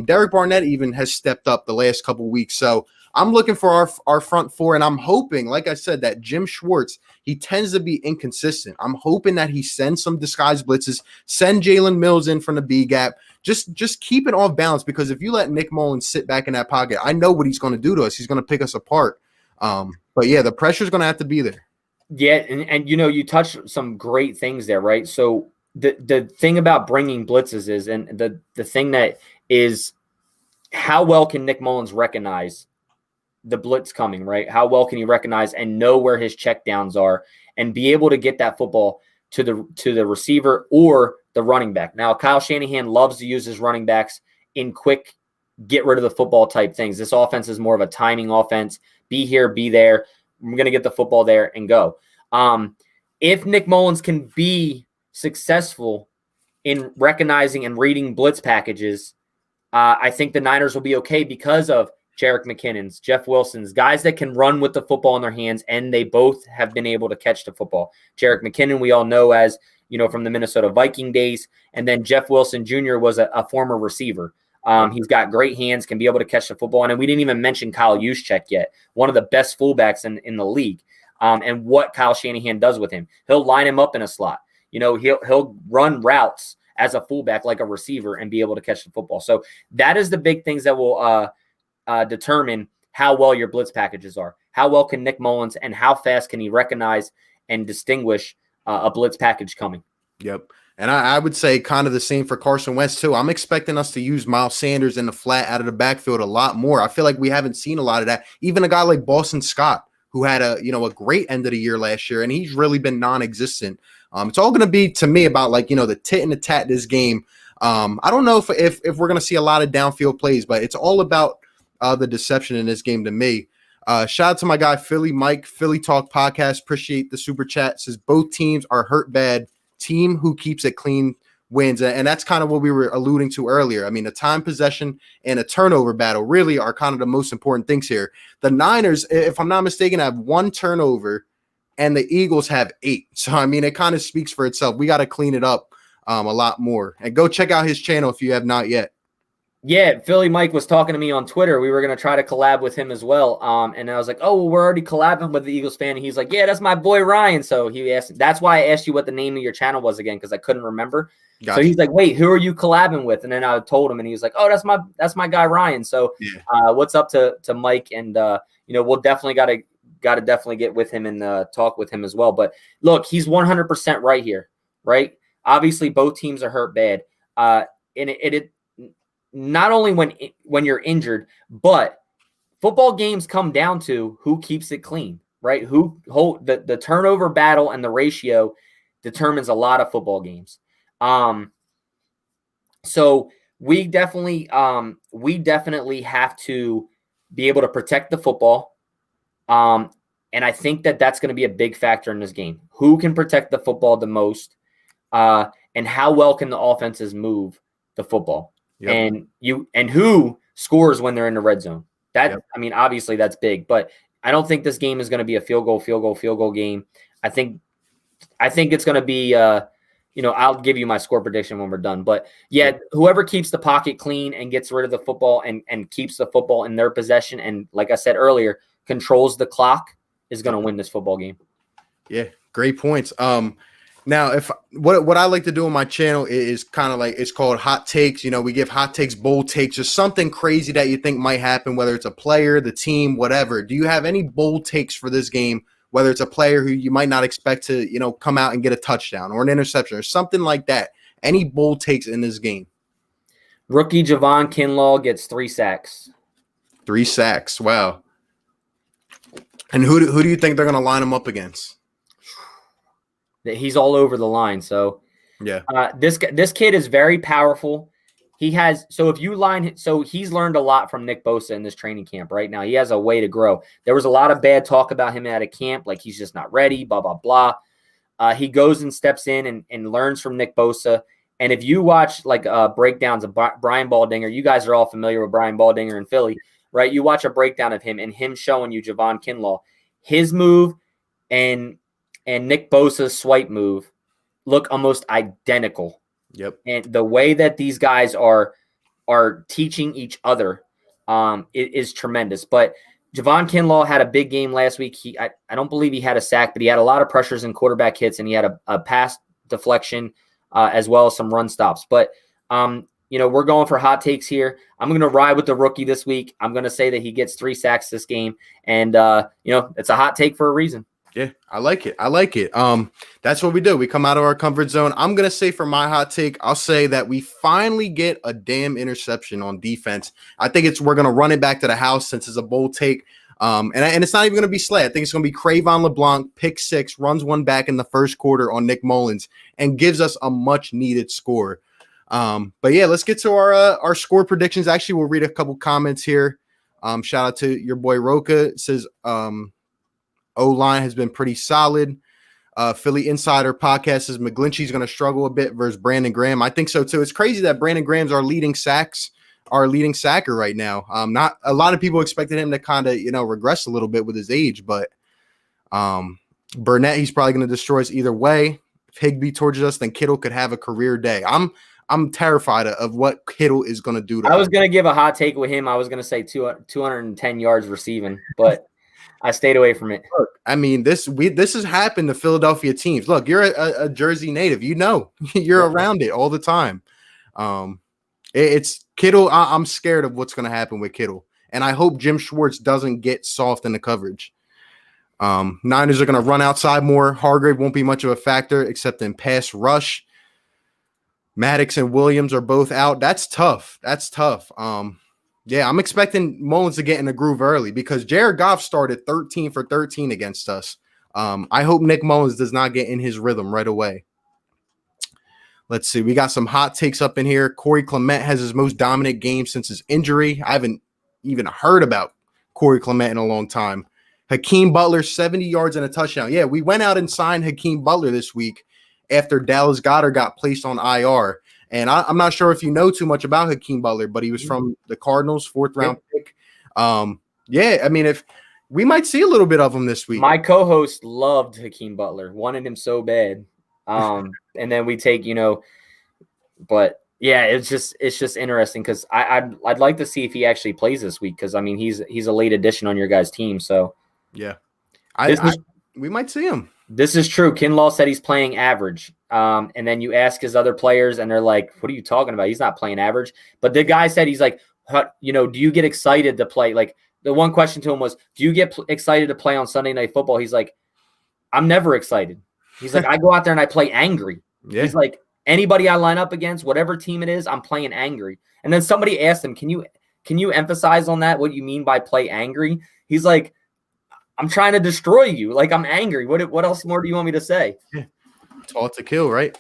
Speaker 1: Derek Barnett even has stepped up the last couple of weeks. So I'm looking for our front four, and I'm hoping, like I said, that Jim Schwartz, he tends to be inconsistent. I'm hoping that he sends some disguise blitzes, send Jalen Mills in from the B gap, just keep it off balance, because if you let Nick Mullins sit back in that pocket, I know what he's going to do to us. He's going to pick us apart. But yeah, the pressure's going to have to be there.
Speaker 2: Yeah, and you touched some great things there, right? So the thing about bringing blitzes is, and the thing that is, how well can Nick Mullins recognize the blitz coming, right? How well can he recognize and know where his checkdowns are and be able to get that football to the receiver or the running back? Now, Kyle Shanahan loves to use his running backs in quick, get rid of the football type things. This offense is more of a timing offense. Be here, be there. We're going to get the football there and go. If Nick Mullins can be successful in recognizing and reading blitz packages, I think the Niners will be okay because of Jerick McKinnon's, Jeff Wilson's, guys that can run with the football in their hands, and they both have been able to catch the football. Jerick McKinnon, we all know as, from the Minnesota Viking days. And then Jeff Wilson Jr. was a former receiver. He's got great hands, can be able to catch the football. And we didn't even mention Kyle Juszczyk yet, one of the best fullbacks in the league. And what Kyle Shanahan does with him. He'll line him up in a slot. He'll run routes as a fullback like a receiver and be able to catch the football. So that is the big things that will determine how well your blitz packages are. How well can Nick Mullins and how fast can he recognize and distinguish a blitz package coming?
Speaker 1: Yep. And I would say kind of the same for Carson Wentz too. I'm expecting us to use Miles Sanders in the flat out of the backfield a lot more. I feel like we haven't seen a lot of that. Even a guy like Boston Scott, who had a great end of the year last year, and he's really been non-existent. It's all going to be, to me, about the tit and the tat this game. I don't know if we're going to see a lot of downfield plays, but it's all about the deception in this game to me. Shout out to my guy Philly Mike, Philly Talk Podcast. Appreciate the super chat. Says both teams are hurt bad. Team who keeps it clean wins, and that's kind of what we were alluding to earlier. I mean, a time possession and a turnover battle really are kind of the most important things here. The Niners, if I'm not mistaken, have 1 turnover, and the Eagles have 8. So I mean, it kind of speaks for itself. We got to clean it up a lot more. And go check out his channel if you have not yet.
Speaker 2: Yeah, Philly Mike was talking to me on Twitter. We were going to try to collab with him as well. And I was like, oh, well, we're already collabing with the Eagles fan. And he's like, yeah, that's my boy Ryan. So he asked, that's why I asked you what the name of your channel was again, because I couldn't remember. Gotcha. So he's like, wait, who are you collabing with? And then I told him, and he was like, oh, that's my guy Ryan. So what's up to Mike? And we'll definitely got to definitely get with him and talk with him as well. But look, he's 100% right here, right? Obviously, both teams are hurt bad. And it not only when you're injured, but football games come down to who keeps it clean, right? Who hold the turnover battle, and the ratio determines a lot of football games. So we definitely have to be able to protect the football. And I think that's going to be a big factor in this game. Who can protect the football the most, and how well can the offenses move the football? Yep. And who scores when they're in the red zone? I mean, obviously that's big, but I don't think this game is going to be a field goal game. I think it's going to be, I'll give you my score prediction when we're done. But whoever keeps the pocket clean and gets rid of the football and keeps the football in their possession, and like I said earlier, controls the clock, is going to win this football game. Yeah,
Speaker 1: great points. Now, what I like to do on my channel is kind of like, it's called hot takes. We give hot takes, bold takes, just something crazy that you think might happen, whether it's a player, the team, whatever. Do you have any bold takes for this game, whether it's a player who you might not expect to, come out and get a touchdown or an interception or something like that? Any bold takes in this game?
Speaker 2: Rookie Javon Kinlaw gets 3 sacks.
Speaker 1: 3 sacks. Wow. And who do you think they're going to line him up against?
Speaker 2: He's all over the line. So this kid is very powerful. He's learned a lot from Nick Bosa in this training camp right now. He has a way to grow. There was a lot of bad talk about him at a camp, like he's just not ready, blah, blah, blah. He goes and steps in and learns from Nick Bosa. And if you watch breakdowns of Brian Baldinger, you guys are all familiar with Brian Baldinger in Philly, right? You watch a breakdown of him and him showing you Javon Kinlaw, his move and Nick Bosa's swipe move look almost identical.
Speaker 1: Yep. And
Speaker 2: the way that these guys are teaching each other is tremendous. But Javon Kinlaw had a big game last week. I don't believe he had a sack, but he had a lot of pressures and quarterback hits, and he had a pass deflection as well as some run stops. But we're going for hot takes here. I'm going to ride with the rookie this week. I'm going to say that he gets 3 sacks this game, and it's a hot take for a reason.
Speaker 1: Yeah, I like it. That's what we do. We come out of our comfort zone. I'm going to say for my hot take, I'll say that we finally get a damn interception on defense. I think we're going to run it back to the house since it's a bold take. And it's not even going to be Slay. I think it's going to be Cravon LeBlanc, pick 6, runs one back in the first quarter on Nick Mullins, and gives us a much needed score. But yeah, let's get to our score predictions. Actually, we'll read a couple comments here. Shout out to your boy Roca. It says, O-line has been pretty solid. Philly Insider Podcast says McGlinchey's going to struggle a bit versus Brandon Graham. I think so too. It's crazy that Brandon Graham's our leading sacker right now. Not a lot of people expected him to kind of regress a little bit with his age, but Burnett, he's probably going to destroy us either way. Higbee torches us, then Kittle could have a career day. I'm terrified of what Kittle is going to do to
Speaker 2: I
Speaker 1: us.
Speaker 2: was going to give a hot take with him. I was going to say 210 yards receiving, but I stayed away from it.
Speaker 1: Look, I mean, this has happened to Philadelphia teams. Look, you're a Jersey native. You know, you're around it all the time. It's Kittle. I'm scared of what's going to happen with Kittle, and I hope Jim Schwartz doesn't get soft in the coverage. Niners are going to run outside more. Hargrave won't be much of a factor except in pass rush. Maddox and Williams are both out. That's tough. Yeah, I'm expecting Mullins to get in the groove early because Jared Goff started 13 for 13 against us. I hope Nick Mullins does not get in his rhythm right away. Let's see. We got some hot takes up in here. Corey Clement has his most dominant game since his injury. I haven't even heard about Corey Clement in a long time. Hakeem Butler, 70 yards and a touchdown. Yeah, we went out and signed Hakeem Butler this week after Dallas Goedert got placed on IR. And I'm not sure if you know too much about Hakeem Butler, but he was from the Cardinals, 4th round pick. Yeah, I mean, if we might see a little bit of him this week.
Speaker 2: My co-host loved Hakeem Butler, wanted him so bad. And then we take, but yeah, it's just interesting because I'd like to see if he actually plays this week because I mean he's a late addition on your guys' team. So
Speaker 1: yeah, we might see him.
Speaker 2: This is true. Kinlaw said he's playing average. And then you ask his other players and they're like, what are you talking about? He's not playing average. But the guy said he's like, do you get excited to play? Like the one question to him was, do you get excited to play on Sunday Night Football? He's like, I'm never excited. He's like, I go out there and I play angry. Yeah. He's like, anybody I line up against, whatever team it is, I'm playing angry. And then somebody asked him, can you emphasize on that? What you mean by play angry? He's like, I'm trying to destroy you. Like, I'm angry. What else more do you want me to say?
Speaker 1: Yeah. Taught to kill, right?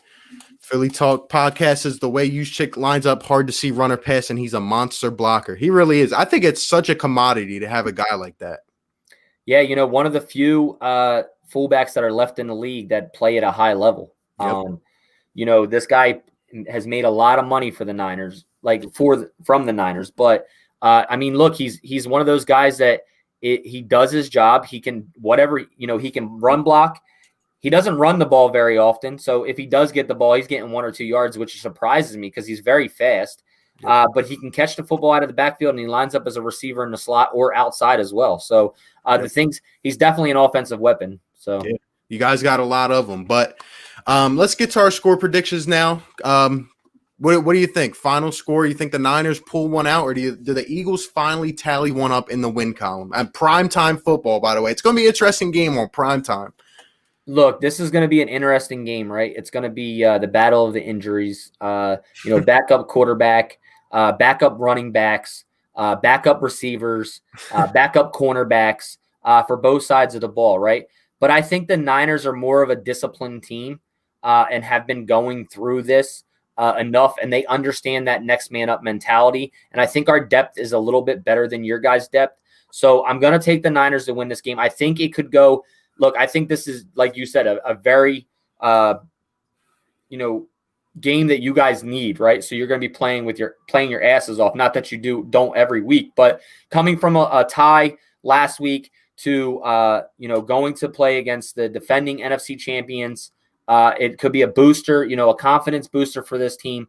Speaker 1: Philly Talk podcast is the way Juszczyk lines up hard to see runner pass, and he's a monster blocker. He really is. I think it's such a commodity to have a guy like that.
Speaker 2: Yeah, one of the few fullbacks that are left in the league that play at a high level. Yep. This guy has made a lot of money for the Niners, from the Niners. But I mean, look, he's one of those guys that he does his job. He can he can run block. He doesn't run the ball very often. So if he does get the ball, he's getting 1 or 2 yards, which surprises me because he's very fast. Yep. But he can catch the football out of the backfield and he lines up as a receiver in the slot or outside as well. So he's definitely an offensive weapon. So
Speaker 1: yeah. You guys got a lot of them, but let's get to our score predictions now. What do you think? Final score? You think the Niners pull one out, or do the Eagles finally tally one up in the win column? And primetime football, by the way, it's going to be an interesting game on primetime.
Speaker 2: Look, this is going to be an interesting game, right? It's going to be the battle of the injuries. Backup quarterback, backup running backs, backup receivers, backup cornerbacks for both sides of the ball, right? But I think the Niners are more of a disciplined team and have been going through this enough, and they understand that next man up mentality. And I think our depth is a little bit better than your guys' depth. So I'm going to take the Niners to win this game. I think it could go. Look, I think this is, like you said, a very, game that you guys need, right? So you're going to be playing your asses off. Not that you don't every week, but coming from a tie last week to, going to play against the defending NFC champions, it could be a booster, a confidence booster for this team.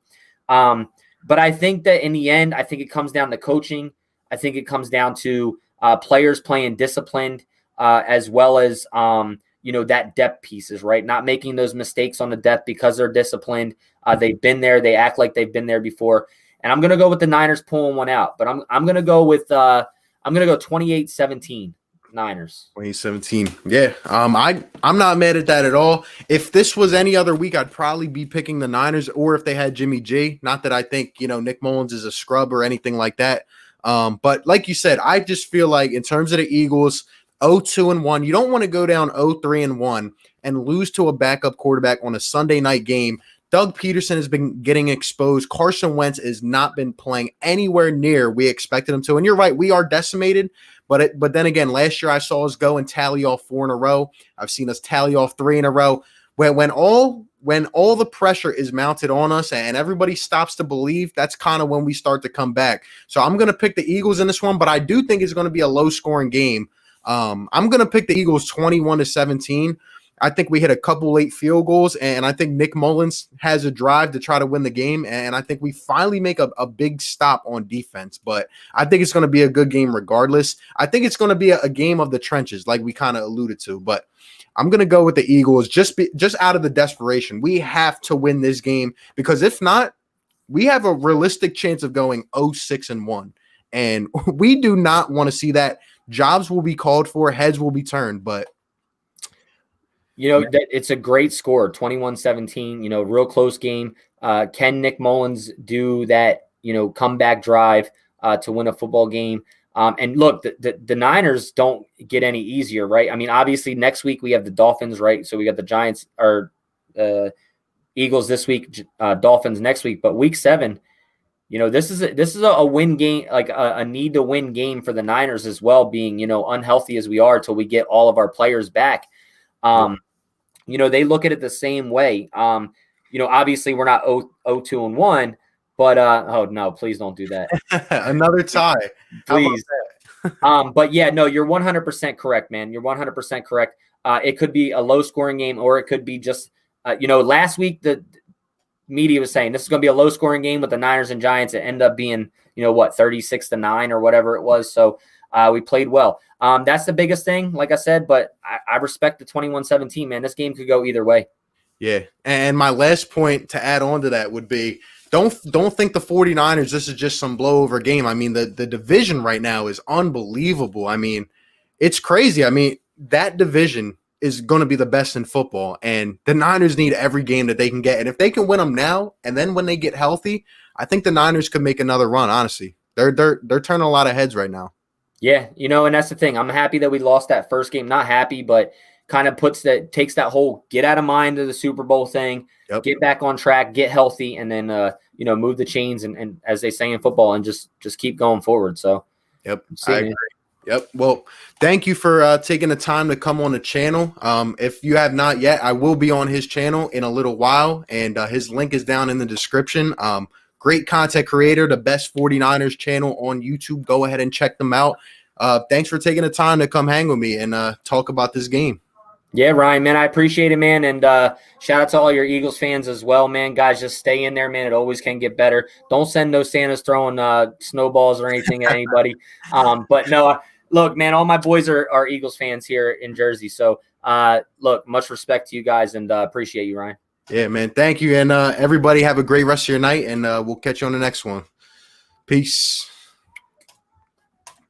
Speaker 2: But I think that in the end, I think it comes down to coaching. I think it comes down to players playing disciplined. As well as, that depth pieces, right? Not making those mistakes on the depth because they're disciplined. They've been there. They act like they've been there before. And I'm going to go with the Niners pulling one out. But I'm going to go with 28-17 Niners. 2017.
Speaker 1: Yeah. I'm not mad at that at all. If this was any other week, I'd probably be picking the Niners, or if they had Jimmy G. Not that I think, Nick Mullins is a scrub or anything like that. But like you said, I just feel like in terms of the Eagles, 0-2-1. You don't want to go down 0-3-1 and lose to a backup quarterback on a Sunday night game. Doug Peterson has been getting exposed. Carson Wentz has not been playing anywhere near we expected him to. And you're right, we are decimated. But then again, last year I saw us go and tally off 4 in a row. I've seen us tally off 3 in a row. When all the pressure is mounted on us and everybody stops to believe, that's kind of when we start to come back. So I'm going to pick the Eagles in this one, but I do think it's going to be a low-scoring game. I'm going to pick the Eagles 21-17. I think we hit a couple late field goals, and I think Nick Mullins has a drive to try to win the game. And I think we finally make a big stop on defense. But I think it's going to be a good game regardless. I think it's going to be a game of the trenches, like we kind of alluded to. But I'm going to go with the Eagles just out of the desperation. We have to win this game because if not, we have a realistic chance of going 0-6-1. And we do not want to see that. Jobs will be called for, heads will be turned, but
Speaker 2: it's a great score, 21-17, real close game. Can Nick Mullins do that, comeback drive to win a football game? And look, the Niners don't get any easier, right? I mean, obviously next week we have the Dolphins, right? So we got the Giants or Eagles this week, Dolphins next week, but week 7, this is a win game, like a need to win game for the Niners as well, being, unhealthy as we are till we get all of our players back. They look at it the same way. Obviously we're not 0-2-1, but oh no, please don't do that.
Speaker 1: Another tie.
Speaker 2: Please. But yeah, no, you're 100% correct, man. You're 100% correct. It could be a low scoring game, or it could be just, last week the media was saying this is going to be a low scoring game with the Niners and Giants. It ended up being, 36-9 or whatever it was. So we played well. That's the biggest thing, like I said, but I respect the 21-17, man. This game could go either way.
Speaker 1: Yeah. And my last point to add on to that would be, don't think the 49ers, this is just some blowover game. I mean, the division right now is unbelievable. I mean, it's crazy. I mean, that division is going to be the best in football, and the Niners need every game that they can get. And if they can win them now, and then when they get healthy, I think the Niners could make another run, honestly. They're turning a lot of heads right now.
Speaker 2: Yeah, and that's the thing. I'm happy that we lost that first game. Not happy, but kind of takes that whole get out of mind of the Super Bowl thing, Get back on track, get healthy, and then move the chains and as they say in football, and just keep going forward. So
Speaker 1: I agree. Yep. Well, thank you for taking the time to come on the channel. If you have not yet, I will be on his channel in a little while, and his link is down in the description. Great content creator, the best 49ers channel on YouTube. Go ahead and check them out. Thanks for taking the time to come hang with me and talk about this game.
Speaker 2: Yeah, Ryan, man, I appreciate it, man. And shout out to all your Eagles fans as well, man. Guys, just stay in there, man. It always can get better. Don't send no Santas throwing snowballs or anything at anybody. But no, look, man, all my boys are Eagles fans here in Jersey. So, look, much respect to you guys, and appreciate you, Ryan.
Speaker 1: Yeah, man. Thank you. And everybody have a great rest of your night, and we'll catch you on the next one. Peace.